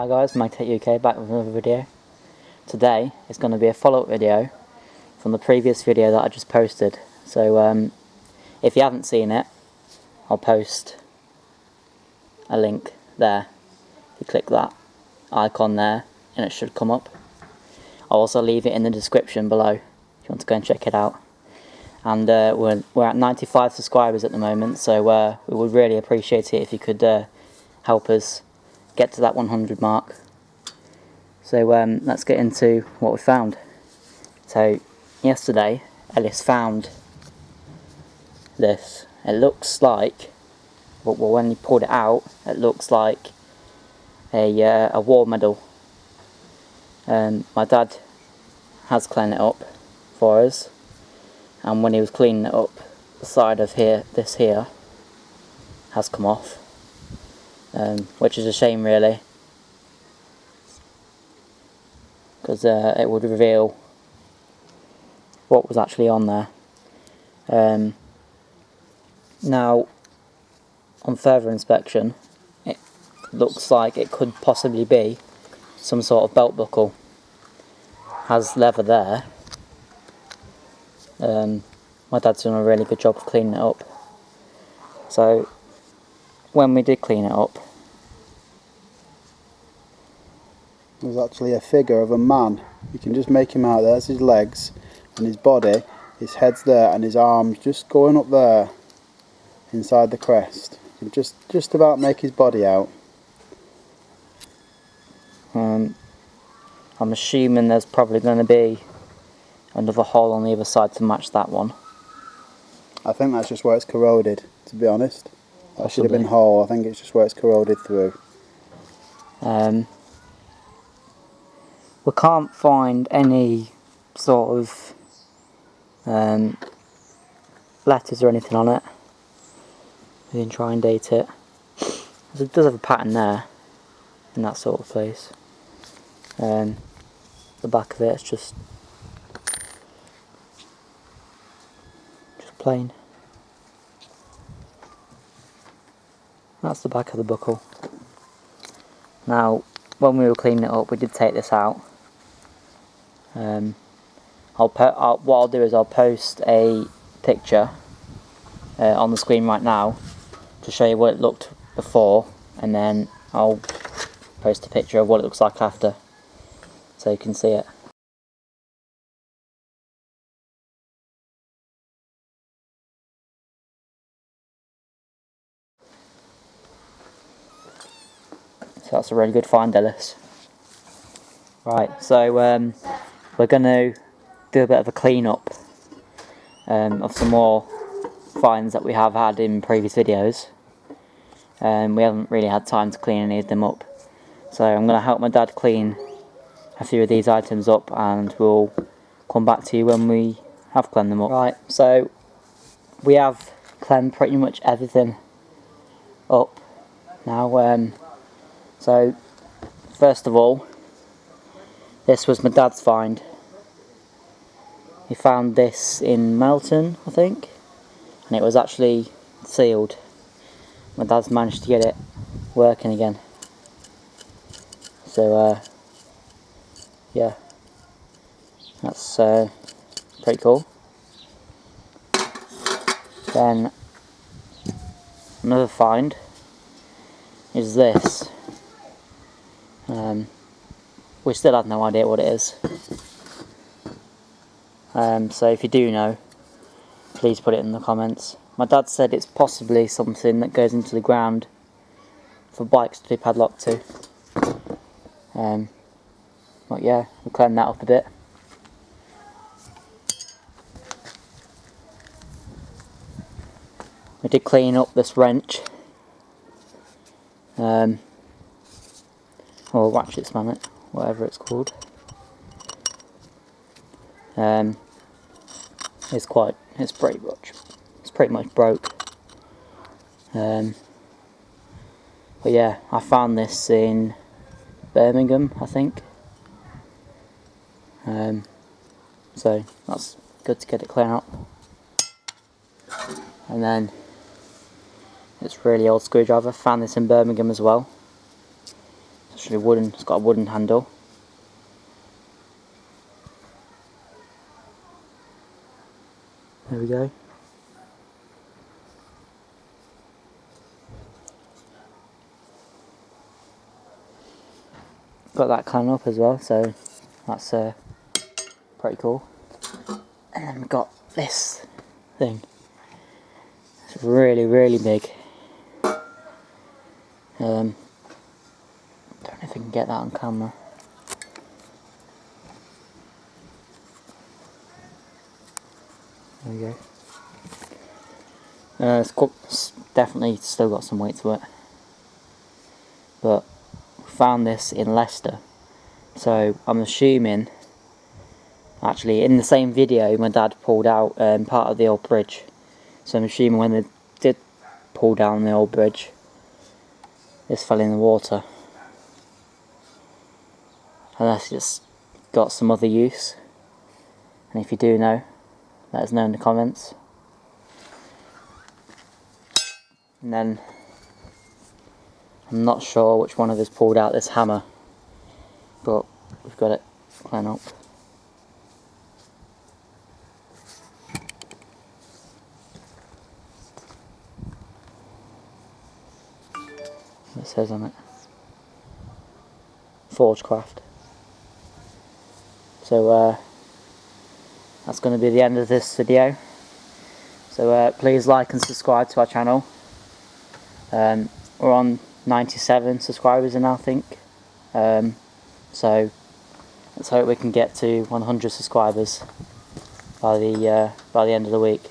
Hi guys, MagtechUK back with another video. Today is going to be a follow-up video from the previous video that I just posted. So if you haven't seen it, I'll post a link there. If you click that icon there and it should come up. I'll also leave it in the description below if you want to go and check it out. And we're at 95 subscribers at the moment, so we would really appreciate it if you could help us get to that 100 mark. So let's get into what we found. So yesterday Ellis found this. It looks like, well, when you pulled it out, it looks like a war medal. My dad has cleaned it up for us, and when he was cleaning it up, the side of this here has come off, which is a shame really, because it would reveal what was actually on there. Now, on further inspection, it looks like it could possibly be some sort of belt buckle. Has leather there. My dad's done a really good job of cleaning it up. So when we did clean it up, there's actually a figure of a man. You can just make him out. There's his legs and his body, his head's there and his arms just going up there inside the crest. You can just about make his body out. I'm assuming there's probably going to be another hole on the other side to match that one. I think that's just where it's corroded, to be honest. That should have been whole. I think it's just where it's corroded through. We can't find any sort of letters or anything on it. We can try and date it. It does have a pattern there, in that sort of place. The back of it's just plain. That's the back of the buckle. Now, when we were cleaning it up, we did take this out. What I'll do is I'll post a picture on the screen right now to show you what it looked before, and then I'll post a picture of what it looks like after, so you can see it. So that's a really good find, Ellis. Right, so we're going to do a bit of a clean up of some more finds that we have had in previous videos. We haven't really had time to clean any of them up, so I'm going to help my dad clean a few of these items up, and we'll come back to you when we have cleaned them up. Right, so we have cleaned pretty much everything up now. So first of all, this was my dad's find. He found this in Melton, I think, and it was actually sealed. My dad's managed to get it working again. So yeah, that's pretty cool. Then another find is this. We still have no idea what it is. So if you do know, please put it in the comments. My dad said it's possibly something that goes into the ground for bikes to be padlocked to. But yeah, we'll clean that up a bit. We did clean up this wrench. Or ratchet spanner, whatever it's called. It's pretty much broke. But yeah, I found this in Birmingham, I think. So that's good to get it clean up. And then it's really old screwdriver. Found this in Birmingham as well. actually wooden. It's got a wooden handle. There we go. Got that clamp up as well, so that's pretty cool. And then we've got this thing. It's really, really big. Don't know if I can get that on camera. There we go. It's definitely still got some weight to it. But we found this in Leicester. So I'm assuming, actually in the same video my dad pulled out part of the old bridge. So I'm assuming when they did pull down the old bridge, this fell in the water. Unless it's got some other use. And if you do know, let us know in the comments. And then I'm not sure which one of us pulled out this hammer, but we've got it clean up. It says on it, Forgecraft. So that's going to be the end of this video. So please like and subscribe to our channel. We're on 97 subscribers now, I think. So let's hope we can get to 100 subscribers by the end of the week.